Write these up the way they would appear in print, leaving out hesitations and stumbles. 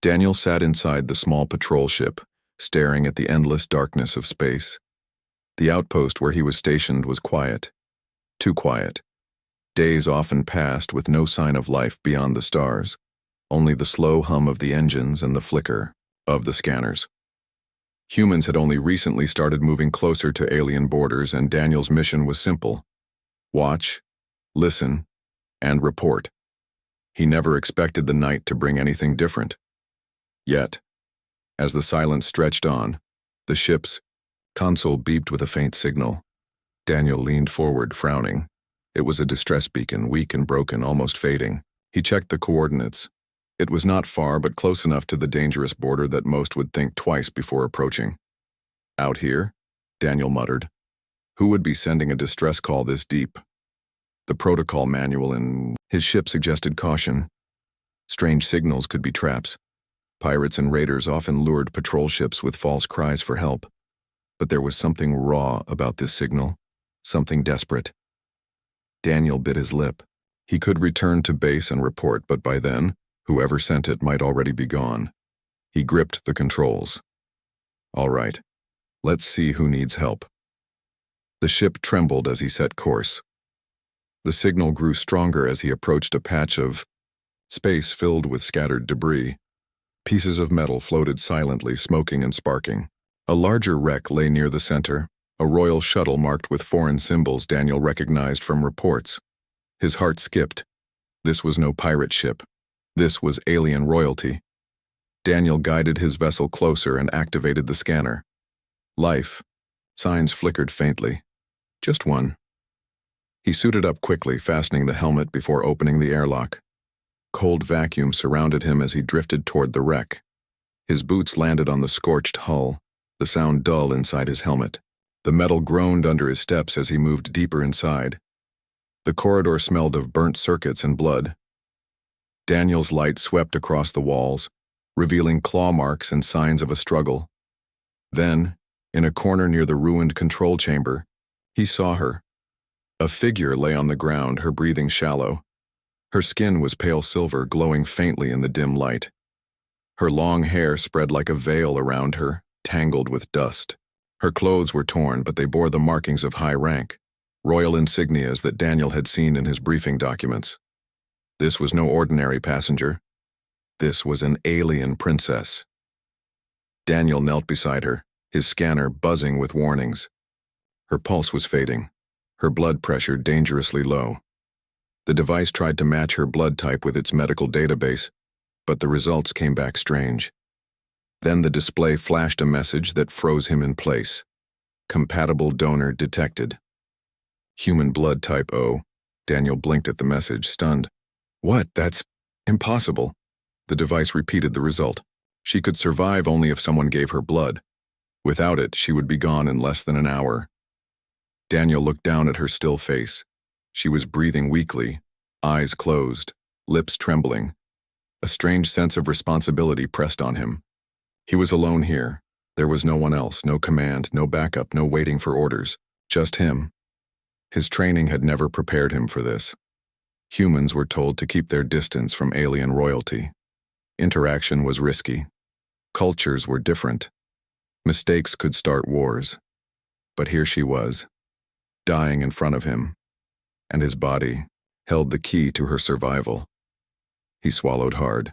Daniel sat inside the small patrol ship, staring at the endless darkness of space. The outpost where he was stationed was quiet. Too quiet. Days often passed with no sign of life beyond the stars, only the slow hum of the engines and the flicker of the scanners. Humans had only recently started moving closer to alien borders, and Daniel's mission was simple: watch, listen, and report. He never expected the night to bring anything different. Yet, as the silence stretched on, the ship's console beeped with a faint signal. Daniel leaned forward, frowning. It was a distress beacon, weak and broken, almost fading. He checked the coordinates. It was not far, but close enough to the dangerous border that most would think twice before approaching. Out here? Daniel muttered. Who would be sending a distress call this deep? The protocol manual in his ship suggested caution. Strange signals could be traps. Pirates and raiders often lured patrol ships with false cries for help. But there was something raw about this signal, something desperate. Daniel bit his lip. He could return to base and report, but by then, whoever sent it might already be gone. He gripped the controls. All right, let's see who needs help. The ship trembled as he set course. The signal grew stronger as he approached a patch of space filled with scattered debris. Pieces of metal floated silently, smoking and sparking. A larger wreck lay near the center, a royal shuttle marked with foreign symbols Daniel recognized from reports. His heart skipped. This was no pirate ship. This was alien royalty. Daniel guided his vessel closer and activated the scanner. Life. Signs flickered faintly. Just one. He suited up quickly, fastening the helmet before opening the airlock. Cold vacuum surrounded him as he drifted toward the wreck. His boots landed on the scorched hull, the sound dull inside his helmet. The metal groaned under his steps as he moved deeper inside. The corridor smelled of burnt circuits and blood. Daniel's light swept across the walls, revealing claw marks and signs of a struggle. Then, in a corner near the ruined control chamber, he saw her. A figure lay on the ground, her breathing shallow. Her skin was pale silver, glowing faintly in the dim light. Her long hair spread like a veil around her, tangled with dust. Her clothes were torn, but they bore the markings of high rank, royal insignias that Daniel had seen in his briefing documents. This was no ordinary passenger. This was an alien princess. Daniel knelt beside her, his scanner buzzing with warnings. Her pulse was fading, her blood pressure dangerously low. The device tried to match her blood type with its medical database, but the results came back strange. Then the display flashed a message that froze him in place. Compatible donor detected. Human blood type O. Daniel blinked at the message, stunned. What? That's impossible. The device repeated the result. She could survive only if someone gave her blood. Without it, she would be gone in less than an hour. Daniel looked down at her still face. She was breathing weakly, eyes closed, lips trembling. A strange sense of responsibility pressed on him. He was alone here. There was no one else, no command, no backup, no waiting for orders. Just him. His training had never prepared him for this. Humans were told to keep their distance from alien royalty. Interaction was risky. Cultures were different. Mistakes could start wars. But here she was, dying in front of him, and his body held the key to her survival. He swallowed hard.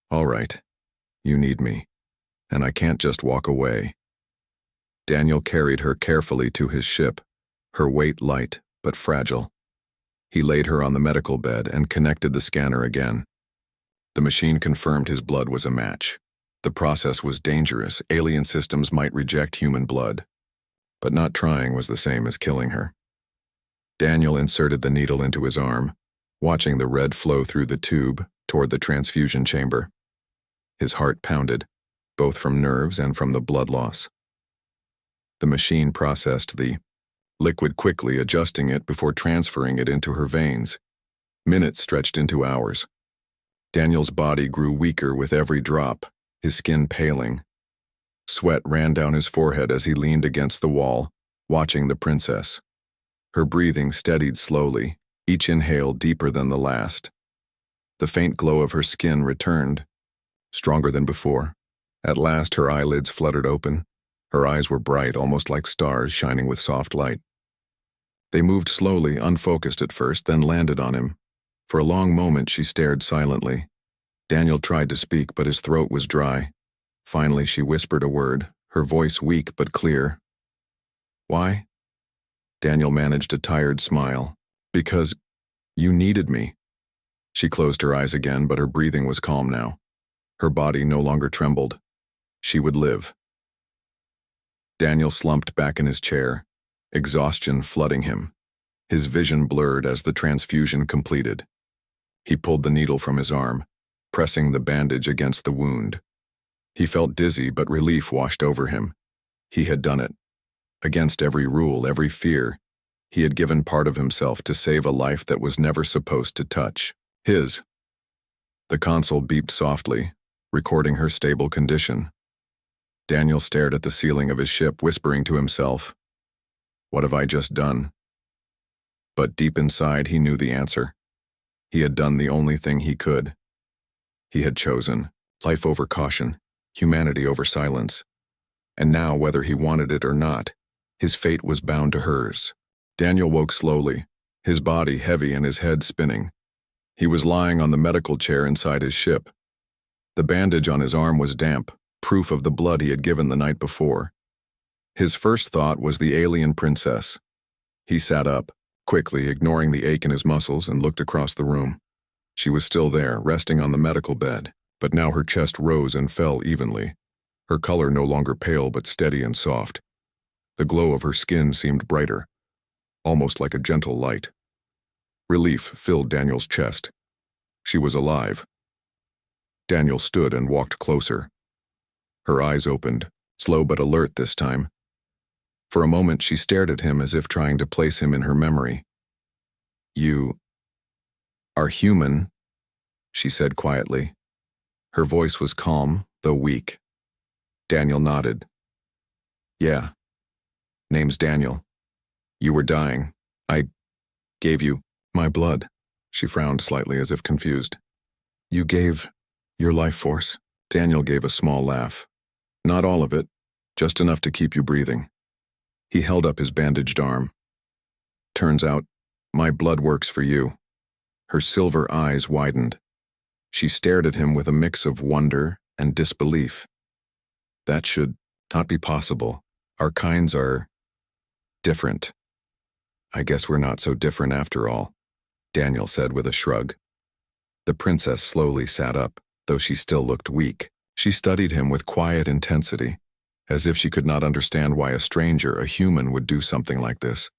All right, you need me, and I can't just walk away. Daniel carried her carefully to his ship, her weight light but fragile. He laid her on the medical bed and connected the scanner again. The machine confirmed his blood was a match. The process was dangerous. Alien systems might reject human blood, but not trying was the same as killing her. Daniel inserted the needle into his arm, watching the red flow through the tube toward the transfusion chamber. His heart pounded, both from nerves and from the blood loss. The machine processed the liquid quickly, adjusting it before transferring it into her veins. Minutes stretched into hours. Daniel's body grew weaker with every drop, his skin paling. Sweat ran down his forehead as he leaned against the wall, watching the princess. Her breathing steadied slowly, each inhale deeper than the last. The faint glow of her skin returned, stronger than before. At last, her eyelids fluttered open. Her eyes were bright, almost like stars shining with soft light. They moved slowly, unfocused at first, then landed on him. For a long moment, she stared silently. Daniel tried to speak, but his throat was dry. Finally, she whispered a word, her voice weak but clear. "Why?" Daniel managed a tired smile. "Because you needed me." She closed her eyes again, but her breathing was calm now. Her body no longer trembled. She would live. Daniel slumped back in his chair, exhaustion flooding him. His vision blurred as the transfusion completed. He pulled the needle from his arm, pressing the bandage against the wound. He felt dizzy, but relief washed over him. He had done it. Against every rule, every fear, he had given part of himself to save a life that was never supposed to touch his. The console beeped softly, recording her stable condition. Daniel stared at the ceiling of his ship, whispering to himself, "What have I just done?" But deep inside, he knew the answer. He had done the only thing he could. He had chosen life over caution, humanity over silence. And now, whether he wanted it or not, his fate was bound to hers. Daniel woke slowly, his body heavy and his head spinning. He was lying on the medical chair inside his ship. The bandage on his arm was damp, proof of the blood he had given the night before. His first thought was the alien princess. He sat up, quickly ignoring the ache in his muscles, and looked across the room. She was still there, resting on the medical bed, but now her chest rose and fell evenly. Her color no longer pale but steady and soft. The glow of her skin seemed brighter, almost like a gentle light. Relief filled Daniel's chest. She was alive. Daniel stood and walked closer. Her eyes opened, slow but alert this time. For a moment she stared at him as if trying to place him in her memory. "You are human," she said quietly. Her voice was calm, though weak. Daniel nodded. "Yeah. Name's Daniel. You were dying. I gave you my blood." She frowned slightly as if confused. "You gave your life force." Daniel gave a small laugh. "Not all of it, just enough to keep you breathing." He held up his bandaged arm. "Turns out, my blood works for you." Her silver eyes widened. She stared at him with a mix of wonder and disbelief. "That should not be possible. Our kinds are different." "I guess we're not so different after all," Daniel said with a shrug. The princess slowly sat up, though she still looked weak. She studied him with quiet intensity, as if she could not understand why a stranger, a human, would do something like this.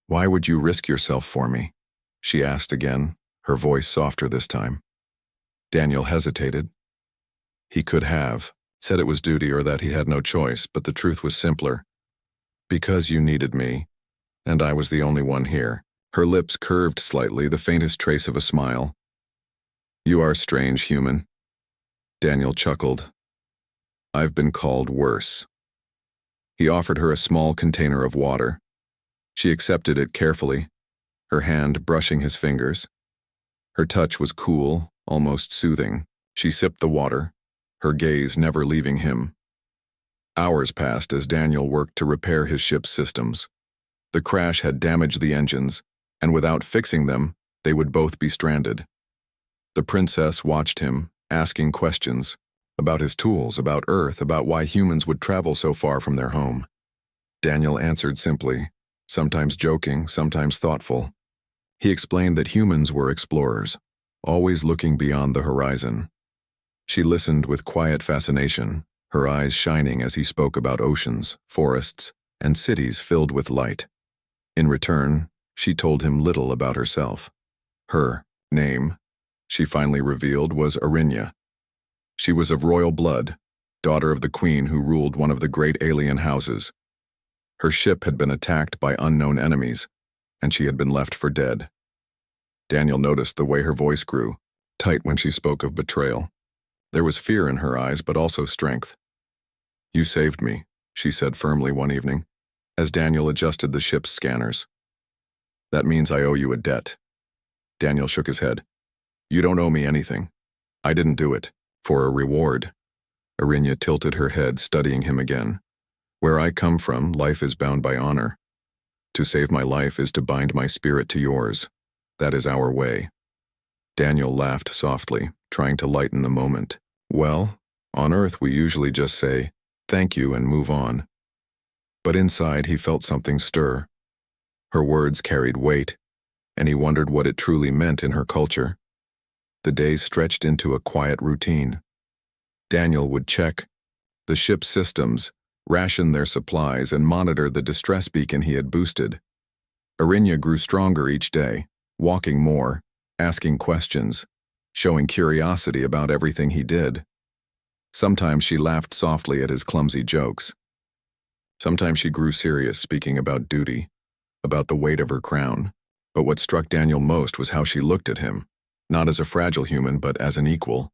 "Why would you risk yourself for me?" she asked again, her voice softer this time. Daniel hesitated. He could have said it was duty or that he had no choice, but the truth was simpler. "Because you needed me, and I was the only one here." Her lips curved slightly, the faintest trace of a smile. "You are strange, human." Daniel chuckled. "I've been called worse." He offered her a small container of water. She accepted it carefully, her hand brushing his fingers. Her touch was cool, almost soothing. She sipped the water, her gaze never leaving him. Hours passed as Daniel worked to repair his ship's systems. The crash had damaged the engines, and without fixing them, they would both be stranded. The princess watched him, asking questions about his tools, about Earth, about why humans would travel so far from their home. Daniel answered simply, sometimes joking, sometimes thoughtful. He explained that humans were explorers, always looking beyond the horizon. She listened with quiet fascination, her eyes shining as he spoke about oceans, forests, and cities filled with light. In return, she told him little about herself. Her name, she finally revealed, was Arinya. She was of royal blood, daughter of the queen who ruled one of the great alien houses. Her ship had been attacked by unknown enemies, and she had been left for dead. Daniel noticed the way her voice grew, tight when she spoke of betrayal. There was fear in her eyes, but also strength. "You saved me," she said firmly one evening, as Daniel adjusted the ship's scanners. "That means I owe you a debt." Daniel shook his head. "You don't owe me anything. I didn't do it. For a reward. Arinya tilted her head, studying him again. Where I come from, life is bound by honor. To save my life is to bind my spirit to yours. That is our way. Daniel laughed softly, trying to lighten the moment. Well, on Earth we usually just say, thank you and move on. But inside he felt something stir. Her words carried weight, and he wondered what it truly meant in her culture. The days stretched into a quiet routine. Daniel would check the ship's systems, ration their supplies, and monitor the distress beacon he had boosted. Arinya grew stronger each day, walking more, asking questions, showing curiosity about everything he did. Sometimes she laughed softly at his clumsy jokes. Sometimes she grew serious, speaking about duty, about the weight of her crown. But what struck Daniel most was how she looked at him, not as a fragile human but as an equal.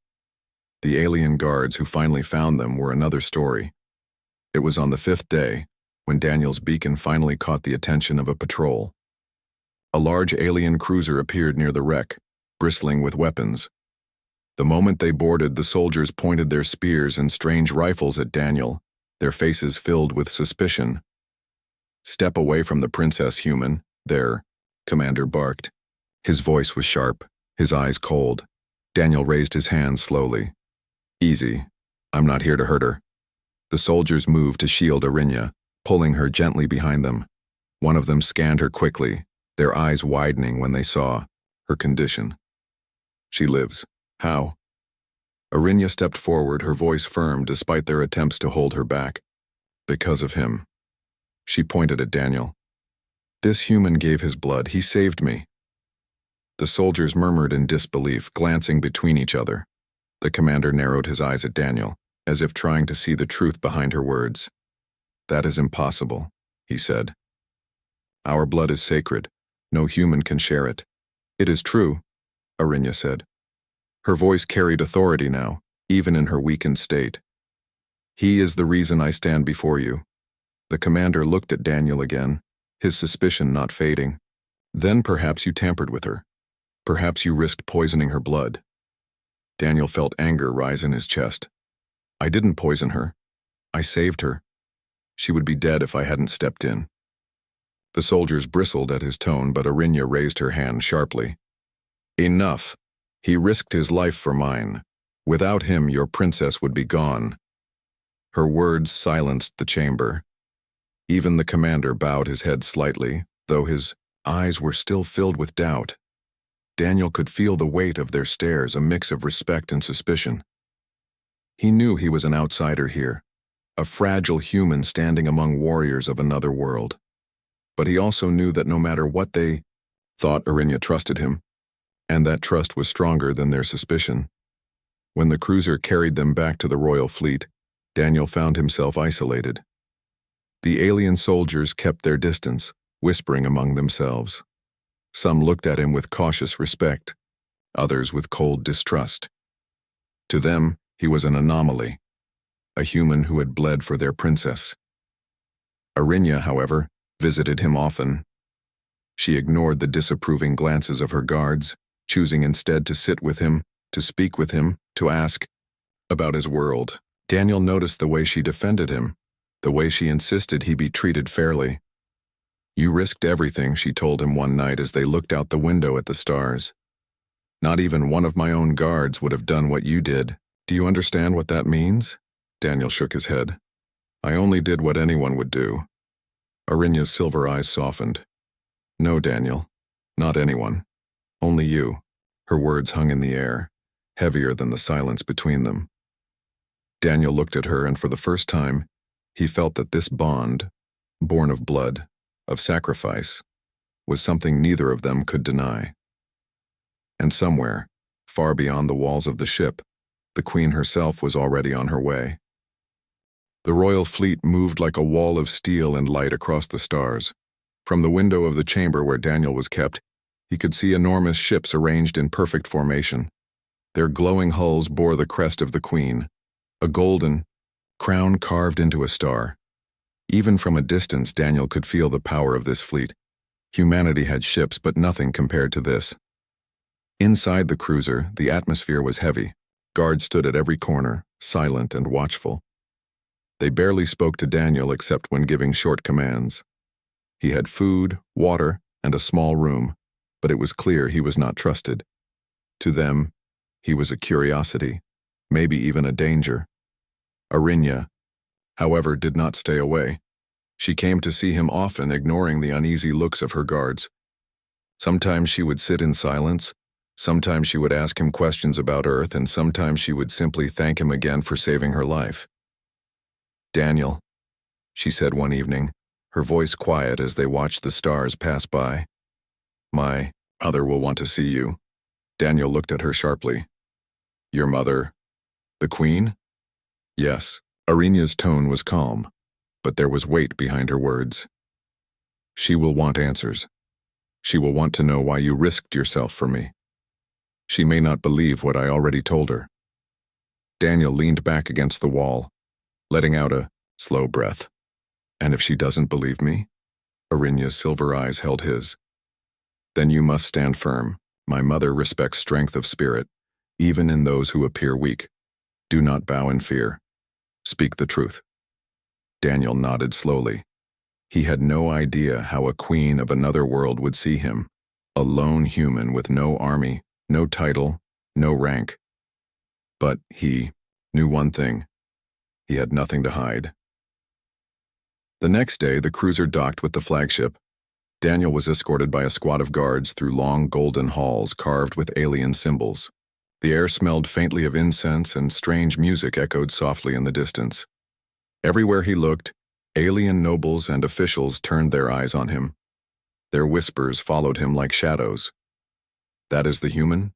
The alien guards who finally found them were another story. It was on the 5th day, when Daniel's beacon finally caught the attention of a patrol. A large alien cruiser appeared near the wreck, bristling with weapons. The moment they boarded, the soldiers pointed their spears and strange rifles at Daniel, their faces filled with suspicion. Step away from the princess, human, there, Commander barked. His voice was sharp, his eyes cold. Daniel raised his hand slowly. Easy. I'm not here to hurt her. The soldiers moved to shield Arinya, pulling her gently behind them. One of them scanned her quickly, their eyes widening when they saw her condition. She lives. How? Arinya stepped forward, her voice firm despite their attempts to hold her back. Because of him. She pointed at Daniel. This human gave his blood. He saved me. The soldiers murmured in disbelief, glancing between each other. The commander narrowed his eyes at Daniel, as if trying to see the truth behind her words. That is impossible, he said. Our blood is sacred. No human can share it. It is true, Arinya said. Her voice carried authority now, even in her weakened state. He is the reason I stand before you. The commander looked at Daniel again, his suspicion not fading. Then perhaps you tampered with her. Perhaps you risked poisoning her blood. Daniel felt anger rise in his chest. I didn't poison her. I saved her. She would be dead if I hadn't stepped in. The soldiers bristled at his tone, but Arinya raised her hand sharply. Enough. He risked his life for mine. Without him, your princess would be gone. Her words silenced the chamber. Even the commander bowed his head slightly, though his eyes were still filled with doubt. Daniel could feel the weight of their stares, a mix of respect and suspicion. He knew he was an outsider here, a fragile human standing among warriors of another world. But he also knew that no matter what they thought, Arinya trusted him, and that trust was stronger than their suspicion. When the cruiser carried them back to the royal fleet, Daniel found himself isolated. The alien soldiers kept their distance, whispering among themselves. Some looked at him with cautious respect, others with cold distrust. To them, he was an anomaly, a human who had bled for their princess. Arinya, however, visited him often. She ignored the disapproving glances of her guards, choosing instead to sit with him, to speak with him, to ask about his world. Daniel noticed the way she defended him, the way she insisted he be treated fairly. You risked everything, she told him one night as they looked out the window at the stars. Not even one of my own guards would have done what you did. Do you understand what that means? Daniel shook his head. I only did what anyone would do. Arinya's silver eyes softened. No, Daniel. Not anyone. Only you. Her words hung in the air, heavier than the silence between them. Daniel looked at her, and for the first time, he felt that this bond, born of blood, of sacrifice, was something neither of them could deny. And somewhere, far beyond the walls of the ship, the Queen herself was already on her way. The royal fleet moved like a wall of steel and light across the stars. From the window of the chamber where Daniel was kept, he could see enormous ships arranged in perfect formation. Their glowing hulls bore the crest of the Queen, a golden crown carved into a star. Even from a distance, Daniel could feel the power of this fleet. Humanity had ships, but nothing compared to this. Inside the cruiser, the atmosphere was heavy, Guards stood at every corner, silent and watchful. They barely spoke to Daniel except when giving short commands. He had food, water, and a small room, but it was clear he was not trusted. To them, he was a curiosity, maybe even a danger. Arinya, however, did not stay away. She came to see him often, ignoring the uneasy looks of her guards. Sometimes she would sit in silence, sometimes she would ask him questions about Earth, and sometimes she would simply thank him again for saving her life. "Daniel," she said one evening, her voice quiet as they watched the stars pass by. "My mother will want to see you." Daniel looked at her sharply. "Your mother? The Queen?" "Yes." Arinya's tone was calm, but there was weight behind her words. "She will want answers. She will want to know why you risked yourself for me. She may not believe what I already told her." Daniel leaned back against the wall, letting out a slow breath. "And if she doesn't believe me?" Arinya's silver eyes held his. "Then you must stand firm. My mother respects strength of spirit, even in those who appear weak. Do not bow in fear. Speak the truth." Daniel nodded slowly. He had no idea how a queen of another world would see him, a lone human with no army, no title, no rank. But he knew one thing. He had nothing to hide. The next day, the cruiser docked with the flagship. Daniel was escorted by a squad of guards through long golden halls carved with alien symbols. The air smelled faintly of incense, and strange music echoed softly in the distance. Everywhere he looked, alien nobles and officials turned their eyes on him. Their whispers followed him like shadows. "That is the human?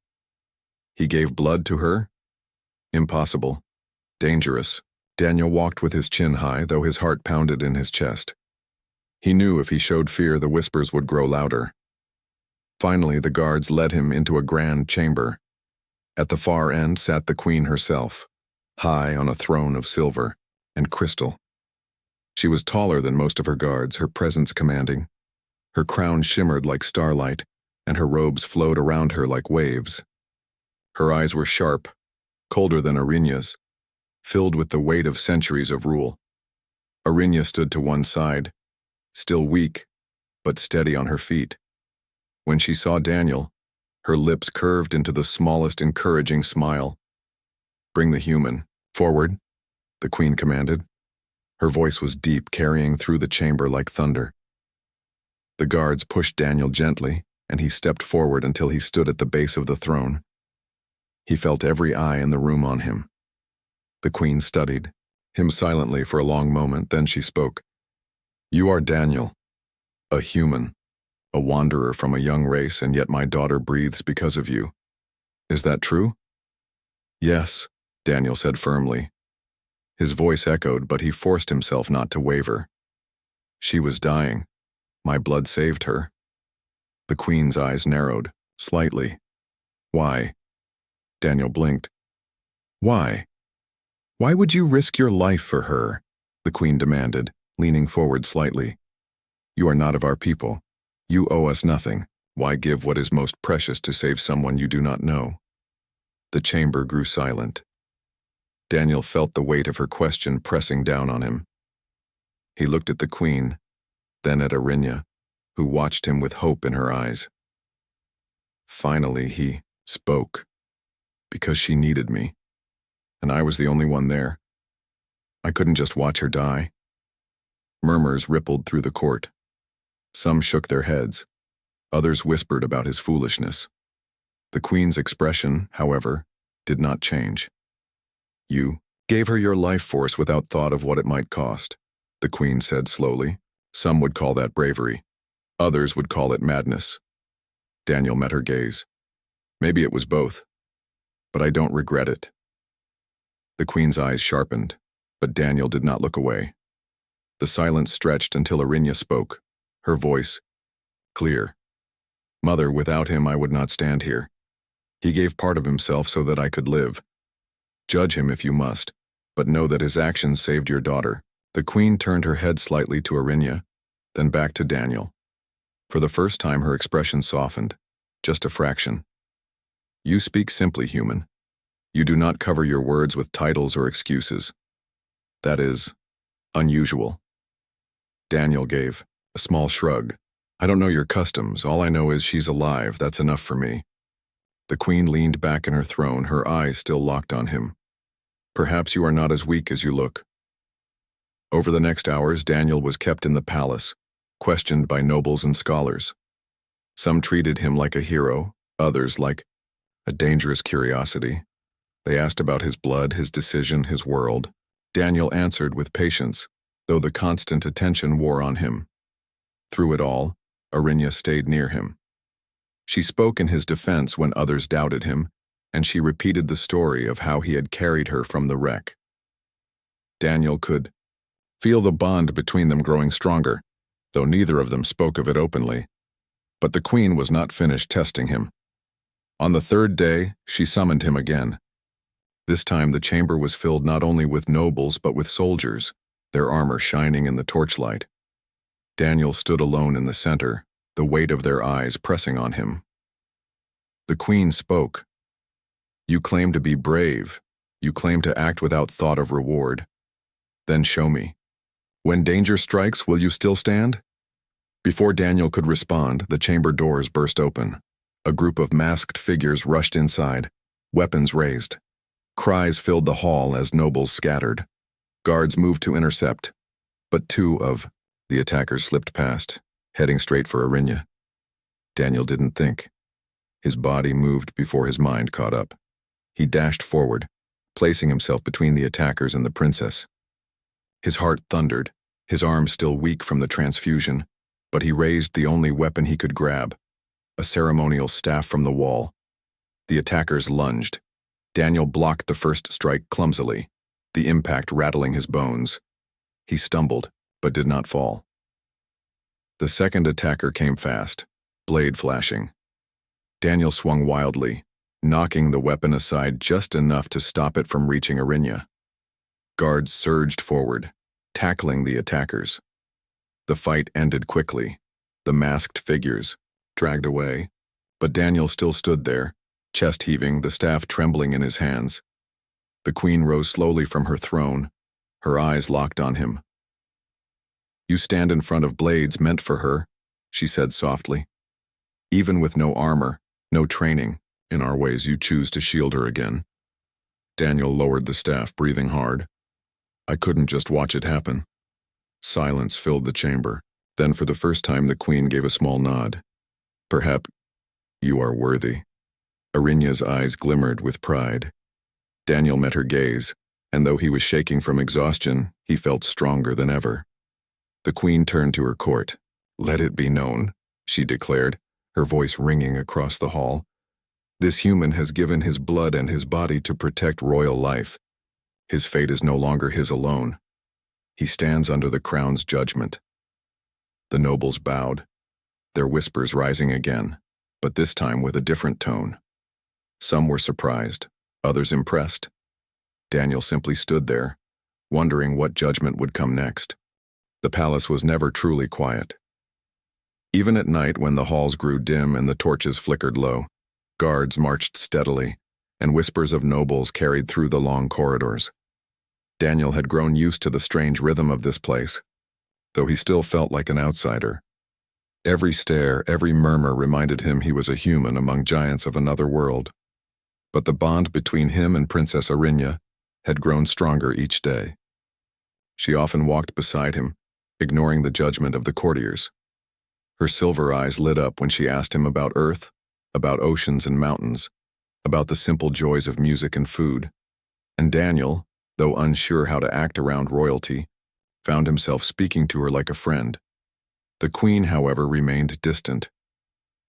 He gave blood to her? Impossible. Dangerous." Daniel walked with his chin high, though his heart pounded in his chest. He knew if he showed fear, the whispers would grow louder. Finally, the guards led him into a grand chamber. At the far end sat the Queen herself, high on a throne of silver and crystal. She was taller than most of her guards, her presence commanding. Her crown shimmered like starlight, and her robes flowed around her like waves. Her eyes were sharp, colder than Arinya's, filled with the weight of centuries of rule. Arinya stood to one side, still weak, but steady on her feet. When she saw Daniel, her lips curved into the smallest encouraging smile. "Bring the human forward," the Queen commanded. Her voice was deep, carrying through the chamber like thunder. The guards pushed Daniel gently, and he stepped forward until he stood at the base of the throne. He felt every eye in the room on him. The Queen studied him silently for a long moment, then she spoke. "You are Daniel, a human, a wanderer from a young race, and yet my daughter breathes because of you. Is that true?" "Yes," Daniel said firmly. His voice echoed, but he forced himself not to waver. "She was dying. My blood saved her." The Queen's eyes narrowed, slightly. "Why?" Daniel blinked. "Why? Why would you risk your life for her?" the Queen demanded, leaning forward slightly. "You are not of our people. You owe us nothing. Why give what is most precious to save someone you do not know?" The chamber grew silent. Daniel felt the weight of her question pressing down on him. He looked at the Queen, then at Arinya, who watched him with hope in her eyes. Finally, he spoke. "Because she needed me, and I was the only one there. I couldn't just watch her die." Murmurs rippled through the court. Some shook their heads. Others whispered about his foolishness. The Queen's expression, however, did not change. "You gave her your life force without thought of what it might cost," the Queen said slowly. "Some would call that bravery. Others would call it madness." Daniel met her gaze. "Maybe it was both, but I don't regret it." The Queen's eyes sharpened, but Daniel did not look away. The silence stretched until Arinya spoke, her voice clear. "Mother, without him I would not stand here. He gave part of himself so that I could live. Judge him if you must, but know that his actions saved your daughter." The Queen turned her head slightly to Arinya, then back to Daniel. For the first time her expression softened, just a fraction. "You speak simply, human. You do not cover your words with titles or excuses. That is unusual. Daniel gave a small shrug. I don't know your customs. All I know is she's alive. That's enough for me. The queen leaned back in her throne, her eyes still locked on him. Perhaps you are not as weak as you look. Over the next hours, Daniel was kept in the palace, questioned by nobles and scholars. Some treated him like a hero, others like a dangerous curiosity. They asked about his blood, his decision, his world. Daniel answered with patience, though the constant attention wore on him. Through it all, Arinya stayed near him. She spoke in his defense when others doubted him, and she repeated the story of how he had carried her from the wreck. Daniel could feel the bond between them growing stronger, though neither of them spoke of it openly. But the queen was not finished testing him. On the third day, she summoned him again. This time the chamber was filled not only with nobles but with soldiers, their armor shining in the torchlight. Daniel stood alone in the center, the weight of their eyes pressing on him. The queen spoke. You claim to be brave. You claim to act without thought of reward. Then show me. When danger strikes, will you still stand? Before Daniel could respond, the chamber doors burst open. A group of masked figures rushed inside, weapons raised. Cries filled the hall as nobles scattered. Guards moved to intercept, but two of the attackers slipped past, heading straight for Arinya. Daniel didn't think. His body moved before his mind caught up. He dashed forward, placing himself between the attackers and the princess. His heart thundered, his arm still weak from the transfusion, but he raised the only weapon he could grab, a ceremonial staff from the wall. The attackers lunged. Daniel blocked the first strike clumsily, the impact rattling his bones. He stumbled, but did not fall. The second attacker came fast, blade flashing. Daniel swung wildly, knocking the weapon aside just enough to stop it from reaching Arinya. Guards surged forward, tackling the attackers. The fight ended quickly, the masked figures dragged away, but Daniel still stood there, chest heaving, the staff trembling in his hands. The queen rose slowly from her throne, her eyes locked on him. You stand in front of blades meant for her, she said softly. Even with no armor, no training, in our ways you choose to shield her again. Daniel lowered the staff, breathing hard. I couldn't just watch it happen. Silence filled the chamber. Then for the first time the queen gave a small nod. Perhaps you are worthy. Arinya's eyes glimmered with pride. Daniel met her gaze, and though he was shaking from exhaustion, he felt stronger than ever. The queen turned to her court. Let it be known, she declared, her voice ringing across the hall. This human has given his blood and his body to protect royal life. His fate is no longer his alone. He stands under the crown's judgment. The nobles bowed, their whispers rising again, but this time with a different tone. Some were surprised, others impressed. Daniel simply stood there, wondering what judgment would come next. The palace was never truly quiet. Even at night, when the halls grew dim and the torches flickered low, guards marched steadily, and whispers of nobles carried through the long corridors. Daniel had grown used to the strange rhythm of this place, though he still felt like an outsider. Every stare, every murmur reminded him he was a human among giants of another world. But the bond between him and Princess Arinya had grown stronger each day. She often walked beside him, ignoring the judgment of the courtiers. Her silver eyes lit up when she asked him about Earth, about oceans and mountains, about the simple joys of music and food. And Daniel, though unsure how to act around royalty, found himself speaking to her like a friend. The queen, however, remained distant.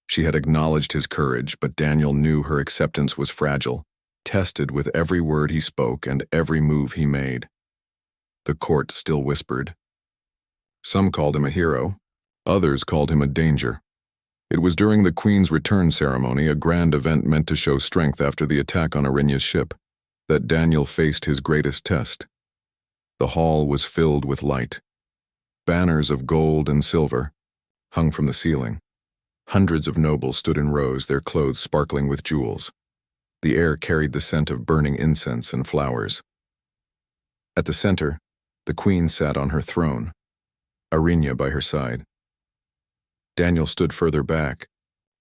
She had acknowledged his courage, but Daniel knew her acceptance was fragile, tested with every word he spoke and every move he made. The court still whispered. Some called him a hero, others called him a danger. It was during the Queen's return ceremony, a grand event meant to show strength after the attack on Arinya's ship, that Daniel faced his greatest test. The hall was filled with light. Banners of gold and silver hung from the ceiling. Hundreds of nobles stood in rows, their clothes sparkling with jewels. The air carried the scent of burning incense and flowers. At the center, the queen sat on her throne, Arinya by her side. Daniel stood further back,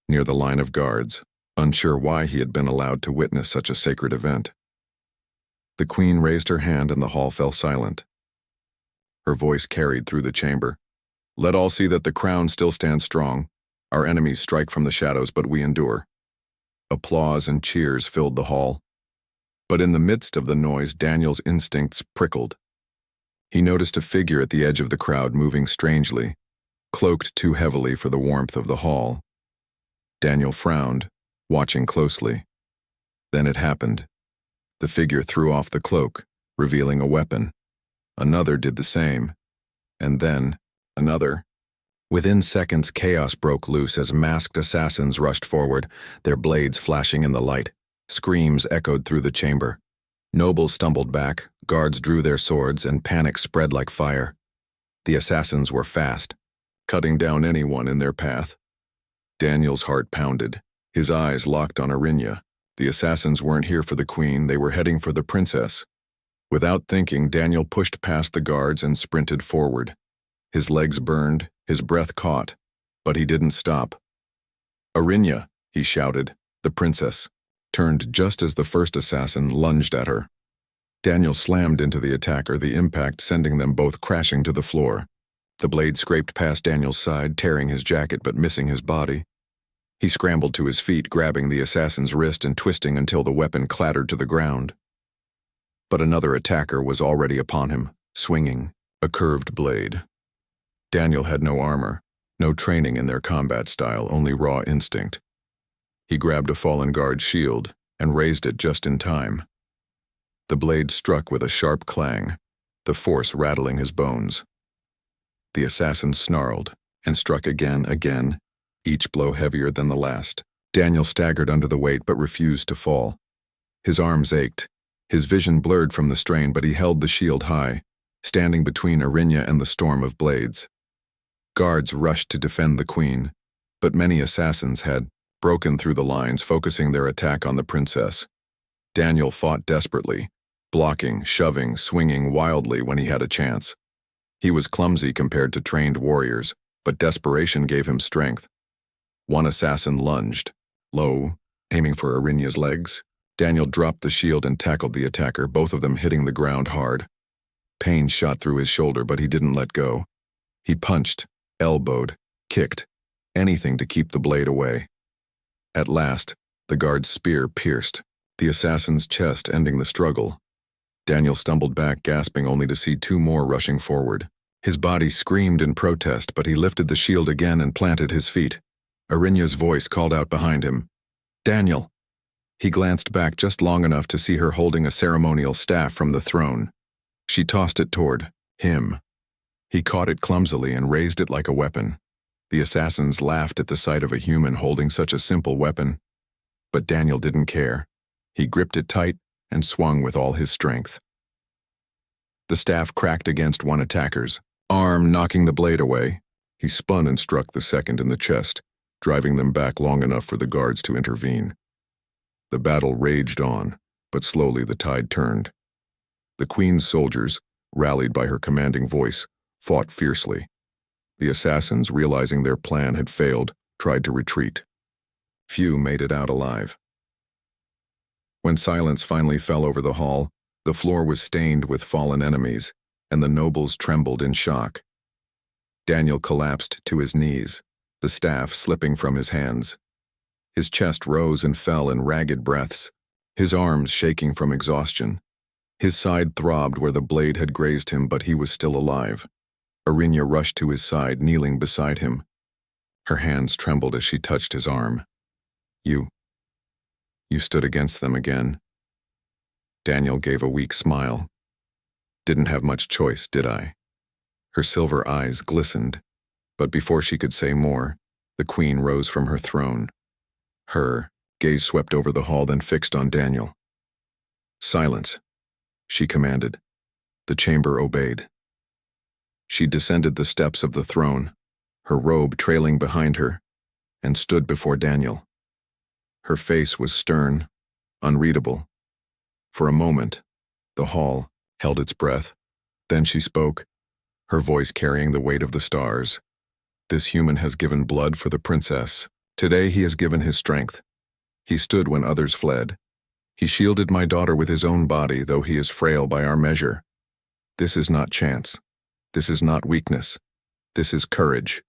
near the line of guards, unsure why he had been allowed to witness such a sacred event. The queen raised her hand and the hall fell silent. Her voice carried through the chamber. "Let all see that the crown still stands strong. Our enemies strike from the shadows, but we endure." Applause and cheers filled the hall. But in the midst of the noise, Daniel's instincts prickled. He noticed a figure at the edge of the crowd moving strangely, cloaked too heavily for the warmth of the hall. Daniel frowned, watching closely. Then it happened. The figure threw off the cloak, revealing a weapon. Another did the same. And then, another. Within seconds, chaos broke loose as masked assassins rushed forward, their blades flashing in the light. Screams echoed through the chamber. Nobles stumbled back, guards drew their swords, and panic spread like fire. The assassins were fast, cutting down anyone in their path. Daniel's heart pounded. His eyes locked on Arinya. The assassins weren't here for the queen, they were heading for the princess. Without thinking, Daniel pushed past the guards and sprinted forward. His legs burned, his breath caught, but he didn't stop. "Arinya," he shouted. The princess turned just as the first assassin lunged at her. Daniel slammed into the attacker, the impact sending them both crashing to the floor. The blade scraped past Daniel's side, tearing his jacket but missing his body. He scrambled to his feet, grabbing the assassin's wrist and twisting until the weapon clattered to the ground. But another attacker was already upon him, swinging a curved blade. Daniel had no armor, no training in their combat style, only raw instinct. He grabbed a fallen guard's shield and raised it just in time. The blade struck with a sharp clang, the force rattling his bones. The assassin snarled and struck again, each blow heavier than the last. Daniel staggered under the weight but refused to fall. His arms ached, his vision blurred from the strain, but he held the shield high, standing between Arinya and the storm of blades. Guards rushed to defend the queen, but many assassins had broken through the lines, focusing their attack on the princess. Daniel fought desperately, blocking, shoving, swinging wildly when he had a chance. He was clumsy compared to trained warriors, but desperation gave him strength. One assassin lunged, low, aiming for Arinya's legs. Daniel dropped the shield and tackled the attacker, both of them hitting the ground hard. Pain shot through his shoulder, but he didn't let go. He punched, elbowed, kicked, anything to keep the blade away. At last, the guard's spear pierced, the assassin's chest, ending the struggle. Daniel stumbled back, gasping, only to see two more rushing forward. His body screamed in protest, but he lifted the shield again and planted his feet. Arinya's voice called out behind him, "Daniel!" He glanced back just long enough to see her holding a ceremonial staff from the throne. She tossed it toward him. He caught it clumsily and raised it like a weapon. The assassins laughed at the sight of a human holding such a simple weapon. But Daniel didn't care. He gripped it tight and swung with all his strength. The staff cracked against one attacker's arm, knocking the blade away. He spun and struck the second in the chest, driving them back long enough for the guards to intervene. The battle raged on, but slowly the tide turned. The queen's soldiers, rallied by her commanding voice, fought fiercely. The assassins, realizing their plan had failed, tried to retreat. Few made it out alive. When silence finally fell over the hall, the floor was stained with fallen enemies, and the nobles trembled in shock. Daniel collapsed to his knees, the staff slipping from his hands. His chest rose and fell in ragged breaths, his arms shaking from exhaustion. His side throbbed where the blade had grazed him, but he was still alive. Arinya rushed to his side, kneeling beside him. Her hands trembled as she touched his arm. You stood against them again." Daniel gave a weak smile. "Didn't have much choice, did I?" Her silver eyes glistened, but before she could say more, the queen rose from her throne. Her gaze swept over the hall, then fixed on Daniel. "Silence," she commanded. The chamber obeyed. She descended the steps of the throne, her robe trailing behind her, and stood before Daniel. Her face was stern, unreadable. For a moment, the hall held its breath. Then she spoke, her voice carrying the weight of the stars. This human has given blood for the princess. Today he has given his strength. He stood when others fled. He shielded my daughter with his own body, though he is frail by our measure. This is not chance. This is not weakness. This is courage.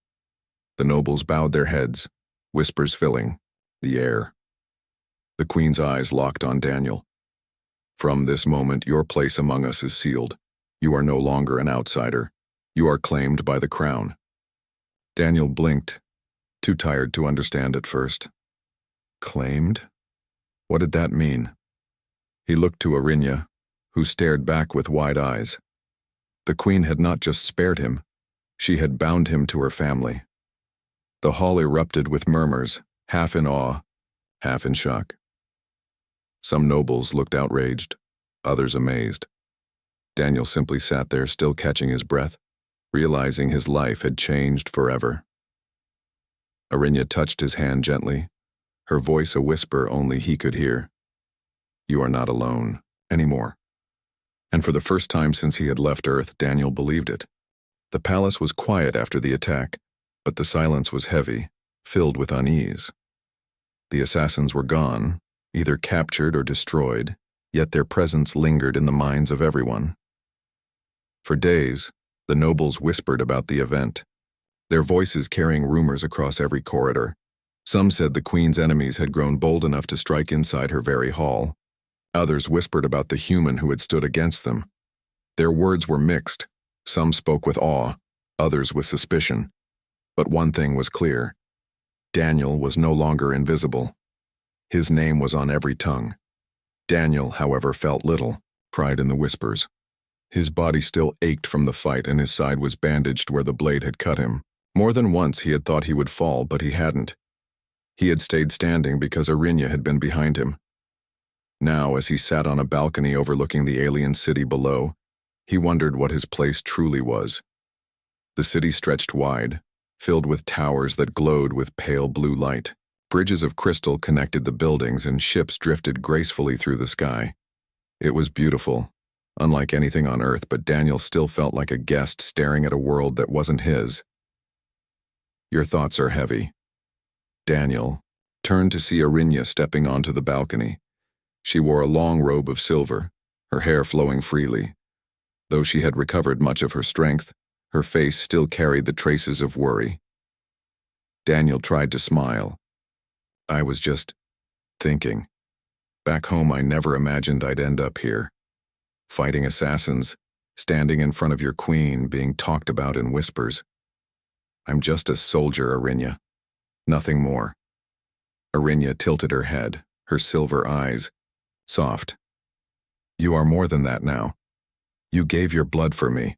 The nobles bowed their heads, whispers filling the air. The queen's eyes locked on Daniel. From this moment, your place among us is sealed. You are no longer an outsider. You are claimed by the crown. Daniel blinked, too tired to understand at first. Claimed? What did that mean? He looked to Arinya, who stared back with wide eyes. The queen had not just spared him, she had bound him to her family. The hall erupted with murmurs, half in awe, half in shock. Some nobles looked outraged, others amazed. Daniel simply sat there, still catching his breath, realizing his life had changed forever. Arinya touched his hand gently, her voice a whisper only he could hear. You are not alone anymore. And for the first time since he had left Earth, Daniel believed it. The palace was quiet after the attack, but the silence was heavy, filled with unease. The assassins were gone, either captured or destroyed, yet their presence lingered in the minds of everyone. For days, the nobles whispered about the event, their voices carrying rumors across every corridor. Some said the queen's enemies had grown bold enough to strike inside her very hall. Others whispered about the human who had stood against them. Their words were mixed. Some spoke with awe, others with suspicion. But one thing was clear. Daniel was no longer invisible. His name was on every tongue. Daniel, however, felt little pride in the whispers. His body still ached from the fight and his side was bandaged where the blade had cut him. More than once he had thought he would fall, but he hadn't. He had stayed standing because Arinya had been behind him. Now, as he sat on a balcony overlooking the alien city below, he wondered what his place truly was. The city stretched wide, filled with towers that glowed with pale blue light. Bridges of crystal connected the buildings and ships drifted gracefully through the sky. It was beautiful, unlike anything on Earth, but Daniel still felt like a guest staring at a world that wasn't his. Your thoughts are heavy. Daniel turned to see Arinya stepping onto the balcony. She wore a long robe of silver, her hair flowing freely. Though she had recovered much of her strength, her face still carried the traces of worry. Daniel tried to smile. I was just thinking. Back home, I never imagined I'd end up here. Fighting assassins, standing in front of your queen, being talked about in whispers. I'm just a soldier, Arinya. Nothing more. Arinya tilted her head, her silver eyes soft. You are more than that now. You gave your blood for me.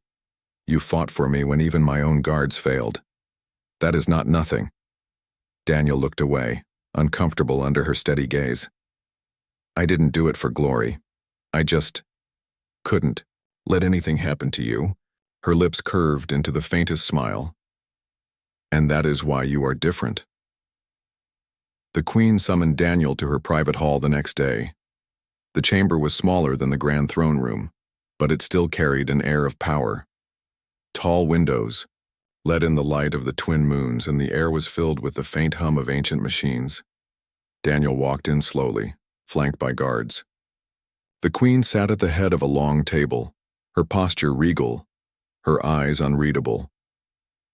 You fought for me when even my own guards failed. That is not nothing. Daniel looked away, uncomfortable under her steady gaze. I didn't do it for glory. I just couldn't let anything happen to you. Her lips curved into the faintest smile. And that is why you are different. The queen summoned Daniel to her private hall the next day. The chamber was smaller than the grand throne room, but it still carried an air of power. Tall windows let in the light of the twin moons, and the air was filled with the faint hum of ancient machines. Daniel walked in slowly, flanked by guards. The queen sat at the head of a long table, her posture regal, her eyes unreadable.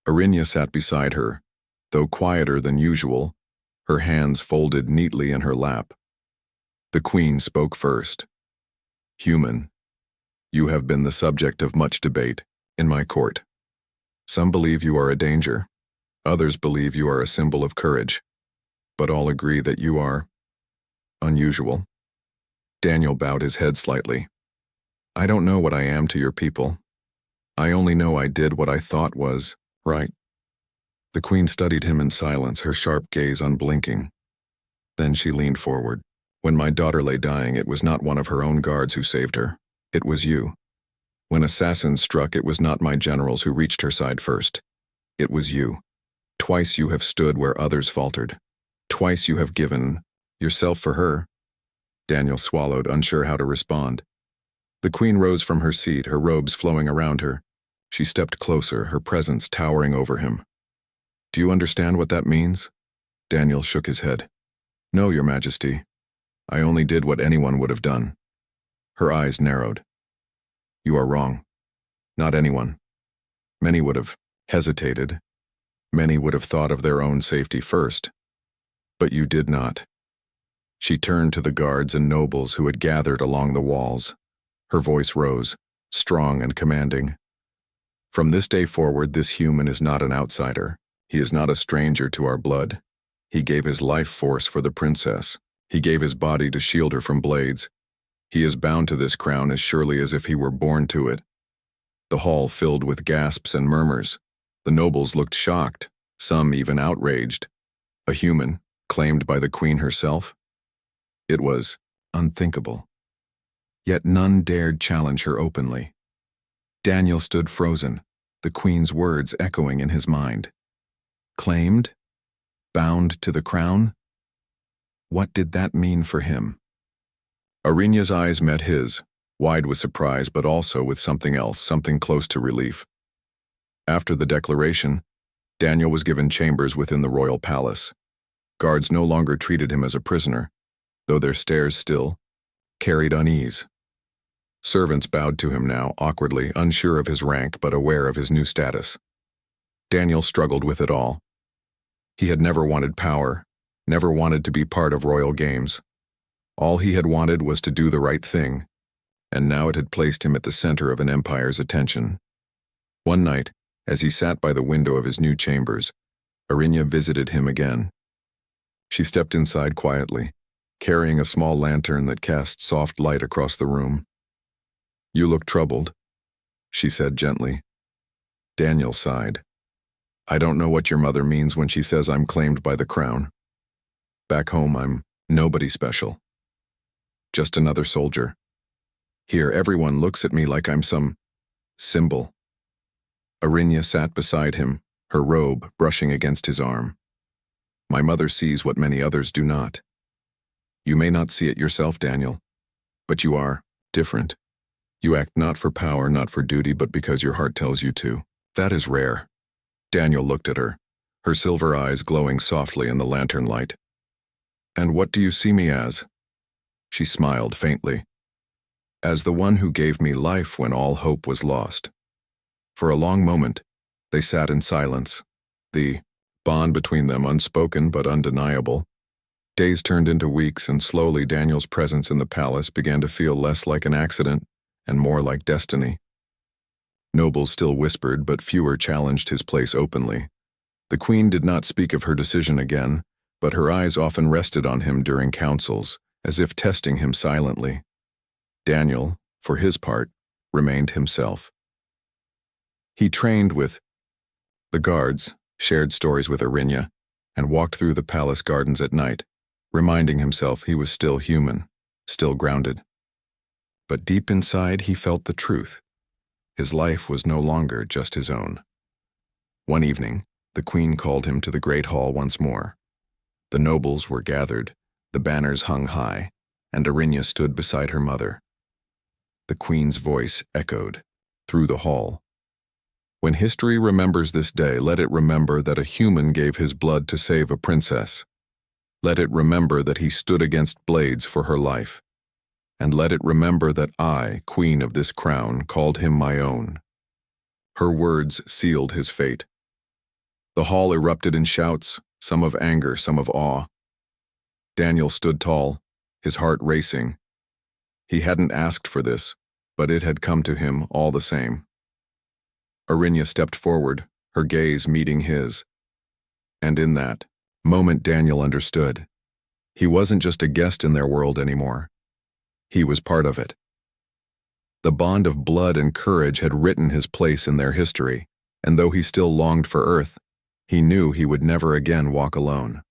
Arinya sat beside her, though quieter than usual, her hands folded neatly in her lap. The queen spoke first. Human, you have been the subject of much debate in my court. Some believe you are a danger. Others believe you are a symbol of courage. But all agree that you are unusual. Daniel bowed his head slightly. I don't know what I am to your people. I only know I did what I thought was right. The queen studied him in silence, her sharp gaze unblinking. Then she leaned forward. When my daughter lay dying, it was not one of her own guards who saved her. It was you. When assassins struck, it was not my generals who reached her side first. It was you. Twice you have stood where others faltered. Twice you have given yourself for her. Daniel swallowed, unsure how to respond. The queen rose from her seat, her robes flowing around her. She stepped closer, her presence towering over him. Do you understand what that means? Daniel shook his head. No, Your Majesty. I only did what anyone would have done. Her eyes narrowed. You are wrong. Not anyone. Many would have hesitated. Many would have thought of their own safety first. But you did not. She turned to the guards and nobles who had gathered along the walls. Her voice rose, strong and commanding. From this day forward, this human is not an outsider. He is not a stranger to our blood. He gave his life force for the princess. He gave his body to shield her from blades. He is bound to this crown as surely as if he were born to it. The hall filled with gasps and murmurs. The nobles looked shocked, some even outraged. A human, claimed by the queen herself? It was unthinkable. Yet none dared challenge her openly. Daniel stood frozen, the queen's words echoing in his mind. Claimed? Bound to the crown? What did that mean for him? Arinya's eyes met his, wide with surprise but also with something else, something close to relief. After the declaration, Daniel was given chambers within the royal palace. Guards no longer treated him as a prisoner, though their stares still carried unease. Servants bowed to him now, awkwardly, unsure of his rank but aware of his new status. Daniel struggled with it all. He had never wanted power, never wanted to be part of royal games. All he had wanted was to do the right thing, and now it had placed him at the center of an empire's attention. One night, as he sat by the window of his new chambers, Arinya visited him again. She stepped inside quietly, carrying a small lantern that cast soft light across the room. You look troubled, she said gently. Daniel sighed. I don't know what your mother means when she says I'm claimed by the crown. Back home, I'm nobody special. Just another soldier. Here, everyone looks at me like I'm some symbol. Arinya sat beside him, her robe brushing against his arm. My mother sees what many others do not. You may not see it yourself, Daniel, but you are different. You act not for power, not for duty, but because your heart tells you to. That is rare. Daniel looked at her, her silver eyes glowing softly in the lantern light. And what do you see me as? She smiled faintly. As the one who gave me life when all hope was lost. For a long moment, they sat in silence, the bond between them unspoken but undeniable. Days turned into weeks, and slowly Daniel's presence in the palace began to feel less like an accident and more like destiny. Nobles still whispered, but fewer challenged his place openly. The queen did not speak of her decision again, but her eyes often rested on him during councils, as if testing him silently. Daniel, for his part, remained himself. He trained with the guards, shared stories with Arinya, and walked through the palace gardens at night, reminding himself he was still human, still grounded. But deep inside he felt the truth. His life was no longer just his own. One evening, the queen called him to the great hall once more. The nobles were gathered, the banners hung high, and Arinya stood beside her mother. The queen's voice echoed through the hall. When history remembers this day, let it remember that a human gave his blood to save a princess. Let it remember that he stood against blades for her life. And let it remember that I, queen of this crown, called him my own. Her words sealed his fate. The hall erupted in shouts, some of anger, some of awe. Daniel stood tall, his heart racing. He hadn't asked for this, but it had come to him all the same. Arinya stepped forward, her gaze meeting his. And in that moment, Daniel understood. He wasn't just a guest in their world anymore. He was part of it. The bond of blood and courage had written his place in their history, and though he still longed for Earth, he knew he would never again walk alone.